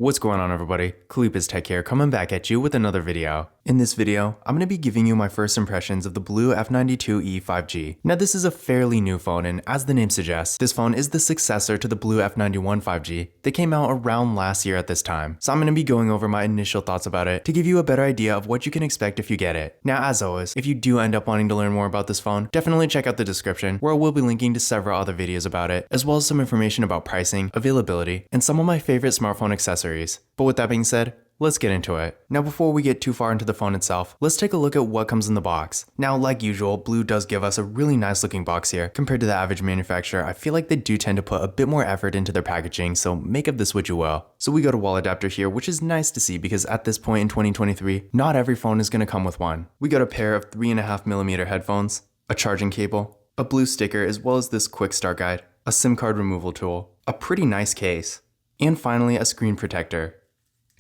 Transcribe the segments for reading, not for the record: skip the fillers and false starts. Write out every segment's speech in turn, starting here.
What's going on, everybody? Kalipa's Tech here, coming back at you with another video. In this video, I'm going to be giving you my first impressions of the BLU F92e 5G. Now, this is a fairly new phone, and as the name suggests, this phone is the successor to the BLU F91 5G that came out around last year at this time. So I'm going to be going over my initial thoughts about it to give you a better idea of what you can expect if you get it. Now, as always, if you do end up wanting to learn more about this phone, definitely check out the description, where I will be linking to several other videos about it, as well as some information about pricing, availability, and some of my favorite smartphone accessories. But with that being said, let's get into it. Now, before we get too far into the phone itself, let's take a look at what comes in the box. Now, like usual, BLU does give us a really nice looking box here. Compared to the average manufacturer, I feel like they do tend to put a bit more effort into their packaging, so make of this what you will. So we got a wall adapter here, which is nice to see because at this point in 2023, not every phone is going to come with one. We got a pair of 3.5mm headphones, a charging cable, a BLU sticker, as well as this quick start guide, a SIM card removal tool, a pretty nice case, and finally a screen protector.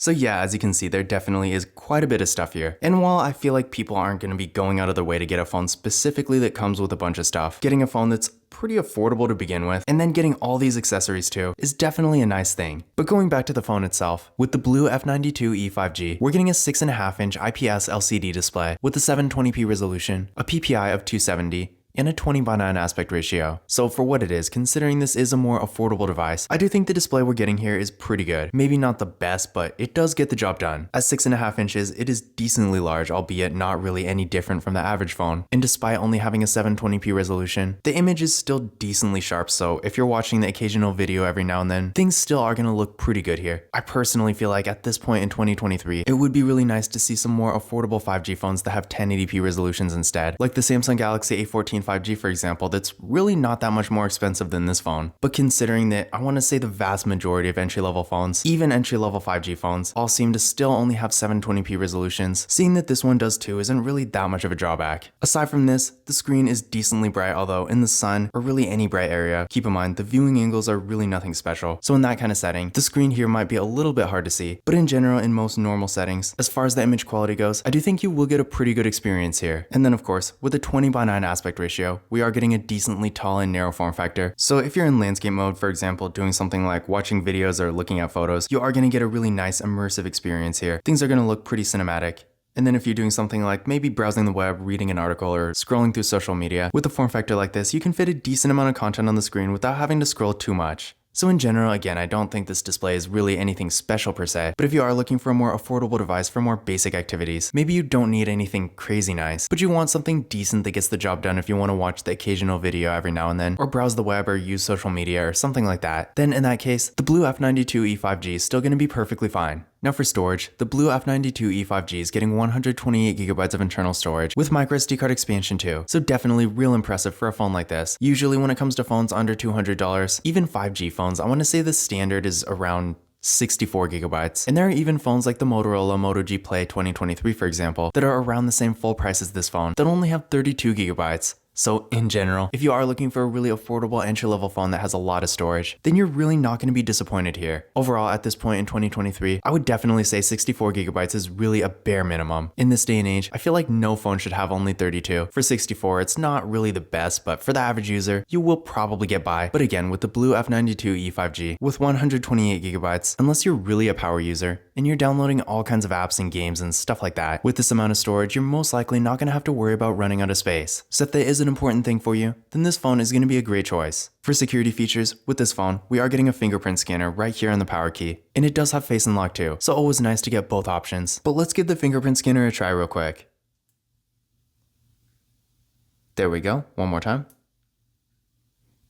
So yeah, as you can see, there definitely is quite a bit of stuff here. And while I feel like people aren't going to be going out of their way to get a phone specifically that comes with a bunch of stuff, getting a phone that's pretty affordable to begin with, and then getting all these accessories too, is definitely a nice thing. But going back to the phone itself, with the BLU F92e 5G, we're getting a 6.5-inch IPS LCD display with a 720p resolution, a PPI of 270, and a 20:9 aspect ratio. So for what it is, considering this is a more affordable device, I do think the display we're getting here is pretty good. Maybe not the best, but it does get the job done. At 6.5 inches, it is decently large, albeit not really any different from the average phone. And despite only having a 720p resolution, the image is still decently sharp, so if you're watching the occasional video every now and then, things still are gonna look pretty good here. I personally feel like at this point in 2023, it would be really nice to see some more affordable 5G phones that have 1080p resolutions instead, like the Samsung Galaxy A14 5G, for example, that's really not that much more expensive than this phone. But considering that I want to say the vast majority of entry-level phones, even entry-level 5G phones, all seem to still only have 720p resolutions, seeing that this one does too isn't really that much of a drawback. Aside from this, the screen is decently bright, although in the sun, or really any bright area, keep in mind the viewing angles are really nothing special. So in that kind of setting, the screen here might be a little bit hard to see, but in general, in most normal settings, as far as the image quality goes, I do think you will get a pretty good experience here. And then of course, with a 20:9 aspect ratio, we are getting a decently tall and narrow form factor. So if you're in landscape mode, for example, doing something like watching videos or looking at photos, you are going to get a really nice immersive experience here. Things are going to look pretty cinematic. And then if you're doing something like maybe browsing the web, reading an article, or scrolling through social media, with a form factor like this, you can fit a decent amount of content on the screen without having to scroll too much. So in general, again, I don't think this display is really anything special per se, but if you are looking for a more affordable device for more basic activities, maybe you don't need anything crazy nice, but you want something decent that gets the job done if you want to watch the occasional video every now and then, or browse the web or use social media or something like that, then in that case, the BLU F92e 5G is still going to be perfectly fine. Now for storage, the BLU F92e 5G is getting 128GB of internal storage with microSD card expansion too, so definitely real impressive for a phone like this. Usually when it comes to phones under $200, even 5G phones, I want to say the standard is around 64GB. And there are even phones like the Motorola Moto G Play 2023, for example, that are around the same full price as this phone that only have 32GB. So in general, if you are looking for a really affordable entry-level phone that has a lot of storage, then you're really not going to be disappointed here. Overall, at this point in 2023, I would definitely say 64GB is really a bare minimum. In this day and age, I feel like no phone should have only 32. For 64, it's not really the best, but for the average user, you will probably get by. But again, with the BLU F92e 5G, with 128GB, unless you're really a power user, and you're downloading all kinds of apps and games and stuff like that, with this amount of storage, you're most likely not going to have to worry about running out of space. So if there is an important thing for you, then this phone is going to be a great choice. For security features, with this phone, we are getting a fingerprint scanner right here on the power key, and it does have face unlock too, so always nice to get both options. But let's give the fingerprint scanner a try real quick. There we go, one more time.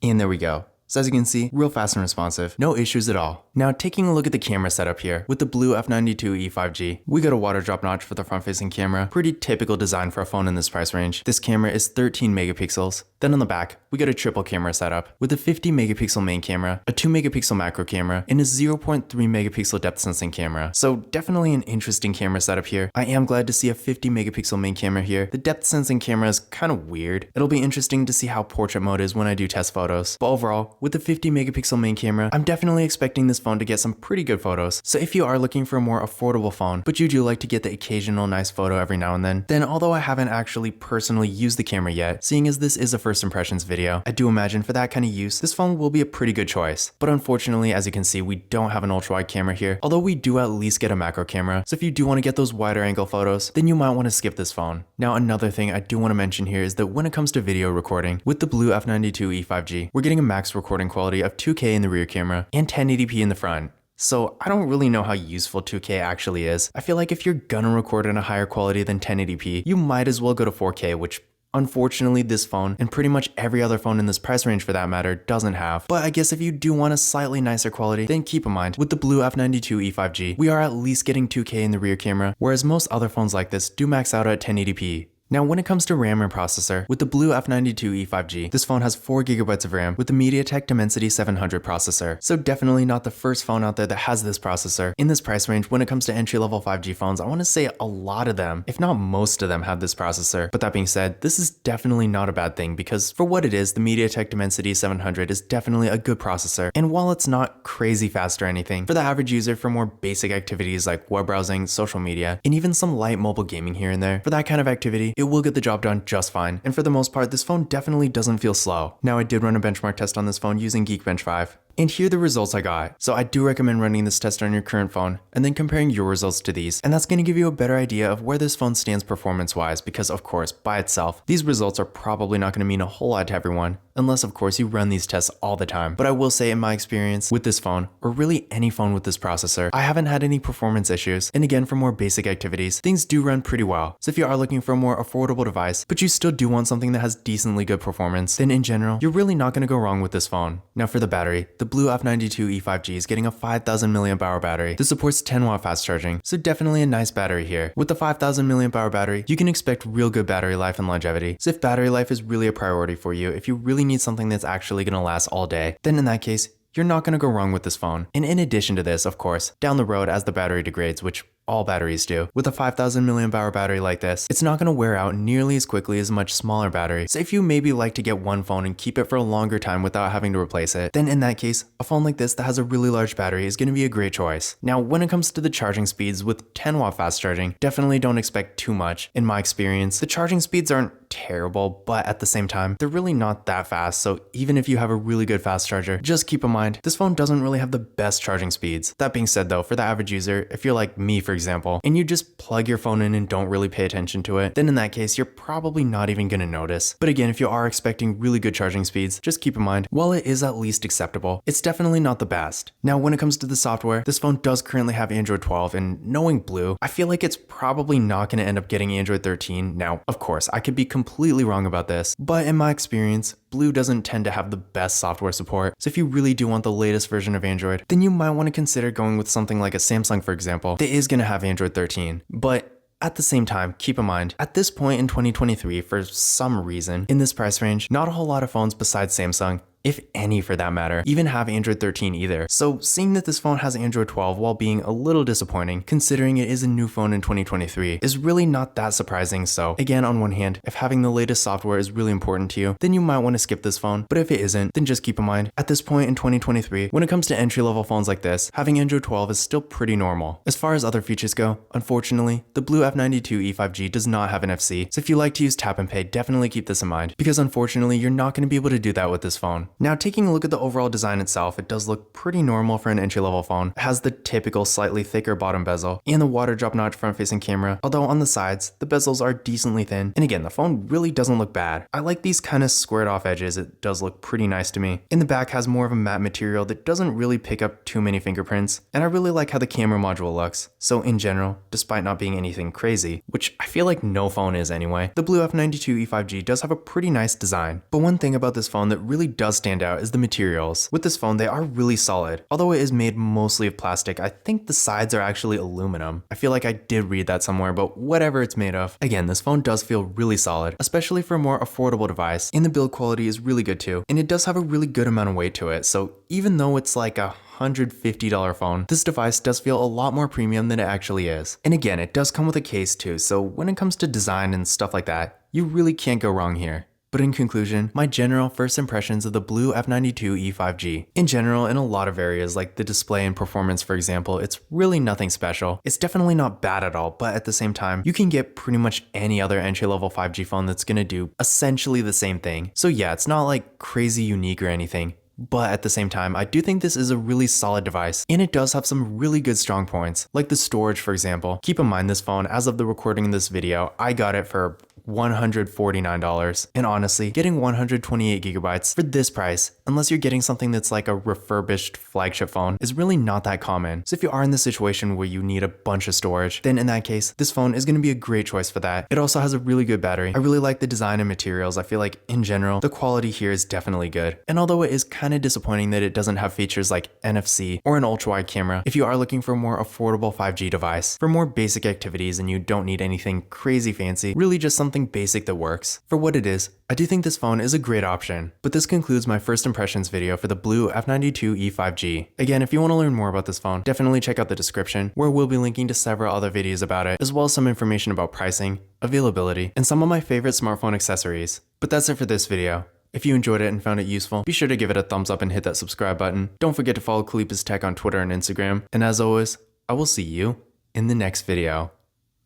And there we go. So as you can see, real fast and responsive, no issues at all. Now taking a look at the camera setup here, with the BLU F92e 5G, we got a water drop notch for the front facing camera, pretty typical design for a phone in this price range. This camera is 13 megapixels. Then on the back, we got a triple camera setup, with a 50 megapixel main camera, a 2 megapixel macro camera, and a 0.3 megapixel depth sensing camera. So definitely an interesting camera setup here. I am glad to see a 50 megapixel main camera here. The depth sensing camera is kind of weird. It'll be interesting to see how portrait mode is when I do test photos, but overall, with the 50 megapixel main camera, I'm definitely expecting this phone to get some pretty good photos. So if you are looking for a more affordable phone, but you do like to get the occasional nice photo every now and then although I haven't actually personally used the camera yet, seeing as this is a first impressions video, I do imagine for that kind of use, this phone will be a pretty good choice. But unfortunately, as you can see, we don't have an ultra wide camera here, although we do at least get a macro camera. So if you do want to get those wider angle photos, then you might want to skip this phone. Now, another thing I do want to mention here is that when it comes to video recording, with the BLU F92e 5G, we're getting a max recording quality of 2K in the rear camera and 1080p in the front. So I don't really know how useful 2K actually is. I feel like if you're gonna record in a higher quality than 1080p, you might as well go to 4K, which unfortunately this phone, and pretty much every other phone in this price range for that matter, doesn't have. But I guess if you do want a slightly nicer quality, then keep in mind, with the BLU F92e 5G, we are at least getting 2K in the rear camera, whereas most other phones like this do max out at 1080p. Now, when it comes to RAM and processor, with the BLU F92e 5G, this phone has 4GB of RAM with the MediaTek Dimensity 700 processor. So definitely not the first phone out there that has this processor. In this price range, when it comes to entry-level 5G phones, I want to say a lot of them, if not most of them, have this processor. But that being said, this is definitely not a bad thing because for what it is, the MediaTek Dimensity 700 is definitely a good processor. And while it's not crazy fast or anything, for the average user for more basic activities like web browsing, social media, and even some light mobile gaming here and there, for that kind of activity, it will get the job done just fine. And for the most part, this phone definitely doesn't feel slow. Now, I did run a benchmark test on this phone using Geekbench 5. And here are the results I got. So I do recommend running this test on your current phone and then comparing your results to these. And that's going to give you a better idea of where this phone stands performance-wise because, of course, by itself, these results are probably not going to mean a whole lot to everyone, unless, of course, you run these tests all the time. But I will say in my experience with this phone, or really any phone with this processor, I haven't had any performance issues. And again, for more basic activities, things do run pretty well. So if you are looking for a more affordable device, but you still do want something that has decently good performance, then in general, you're really not going to go wrong with this phone. Now for the battery, the BLU F92e 5G is getting a 5000 mAh battery. This supports 10-watt fast charging, so definitely a nice battery here. With the 5000 mAh battery, you can expect real good battery life and longevity. So if battery life is really a priority for you, if you really need something that's actually going to last all day, then in that case, you're not going to go wrong with this phone. And in addition to this, of course, down the road as the battery degrades, which all batteries do, with a 5000 mAh battery like this, it's not going to wear out nearly as quickly as a much smaller battery. So if you maybe like to get one phone and keep it for a longer time without having to replace it, then in that case, a phone like this that has a really large battery is going to be a great choice. Now, when it comes to the charging speeds with 10-watt fast charging, definitely don't expect too much. In my experience, the charging speeds aren't terrible, but at the same time, they're really not that fast. So even if you have a really good fast charger, just keep in mind, this phone doesn't really have the best charging speeds. That being said though, for the average user, if you're like me, for example, and you just plug your phone in and don't really pay attention to it, then in that case, you're probably not even going to notice. But again, if you are expecting really good charging speeds, just keep in mind, while it is at least acceptable, it's definitely not the best. Now, when it comes to the software, this phone does currently have Android 12, and knowing BLU, I feel like it's probably not going to end up getting Android 13. Now, of course, I could be completely wrong about this, but in my experience, BLU doesn't tend to have the best software support. So if you really do want the latest version of Android, then you might want to consider going with something like a Samsung, for example, that is going to have Android 13. But at the same time, keep in mind, at this point in 2023, for some reason, in this price range, not a whole lot of phones besides Samsung, if any for that matter, even have Android 13 either. So seeing that this phone has Android 12 while being a little disappointing, considering it is a new phone in 2023, is really not that surprising. So again, on one hand, if having the latest software is really important to you, then you might want to skip this phone. But if it isn't, then just keep in mind, at this point in 2023, when it comes to entry-level phones like this, having Android 12 is still pretty normal. As far as other features go, unfortunately, the BLU F92e 5G does not have NFC. So if you like to use tap and pay, definitely keep this in mind, because unfortunately, you're not going to be able to do that with this phone. Now, taking a look at the overall design itself, it does look pretty normal for an entry-level phone. It has the typical slightly thicker bottom bezel and the water drop notch front-facing camera, although on the sides, the bezels are decently thin. And again, the phone really doesn't look bad. I like these kind of squared off edges. It does look pretty nice to me. In the back has more of a matte material that doesn't really pick up too many fingerprints, and I really like how the camera module looks. So in general, despite not being anything crazy, which I feel like no phone is anyway, the BLU F92e 5G does have a pretty nice design. But one thing about this phone that really does stand out is the materials. With this phone, they are really solid. Although it is made mostly of plastic, I think the sides are actually aluminum. I feel like I did read that somewhere, but whatever it's made of. Again, this phone does feel really solid, especially for a more affordable device, and the build quality is really good too. And it does have a really good amount of weight to it, so even though it's like a $150 phone, this device does feel a lot more premium than it actually is. And again, it does come with a case too, so when it comes to design and stuff like that, you really can't go wrong here. But in conclusion, my general first impressions of the BLU F92e 5G. In general, in a lot of areas like the display and performance for example, it's really nothing special. It's definitely not bad at all, but at the same time, you can get pretty much any other entry-level 5G phone that's gonna do essentially the same thing. So yeah, it's not like crazy unique or anything. But at the same time, I do think this is a really solid device, and it does have some really good strong points, like the storage for example. Keep in mind this phone, as of the recording of this video, I got it for $149, and honestly, getting 128 gigabytes for this price, unless you're getting something that's like a refurbished flagship phone, is really not that common. So if you are in the situation where you need a bunch of storage, then in that case, this phone is going to be a great choice for that. It also has a really good battery. I really like the design and materials. I feel like in general, the quality here is definitely good. And although it is kind of disappointing that it doesn't have features like NFC or an ultra-wide camera, if you are looking for a more affordable 5G device, for more basic activities and you don't need anything crazy fancy, really just something basic that works. For what it is, I do think this phone is a great option. But this concludes my first impressions video for the BLU F92e 5G. Again, if you want to learn more about this phone, definitely check out the description, where we'll be linking to several other videos about it, as well as some information about pricing, availability, and some of my favorite smartphone accessories. But that's it for this video. If you enjoyed it and found it useful, be sure to give it a thumbs up and hit that subscribe button. Don't forget to follow Kalipa's Tech on Twitter and Instagram. And as always, I will see you in the next video.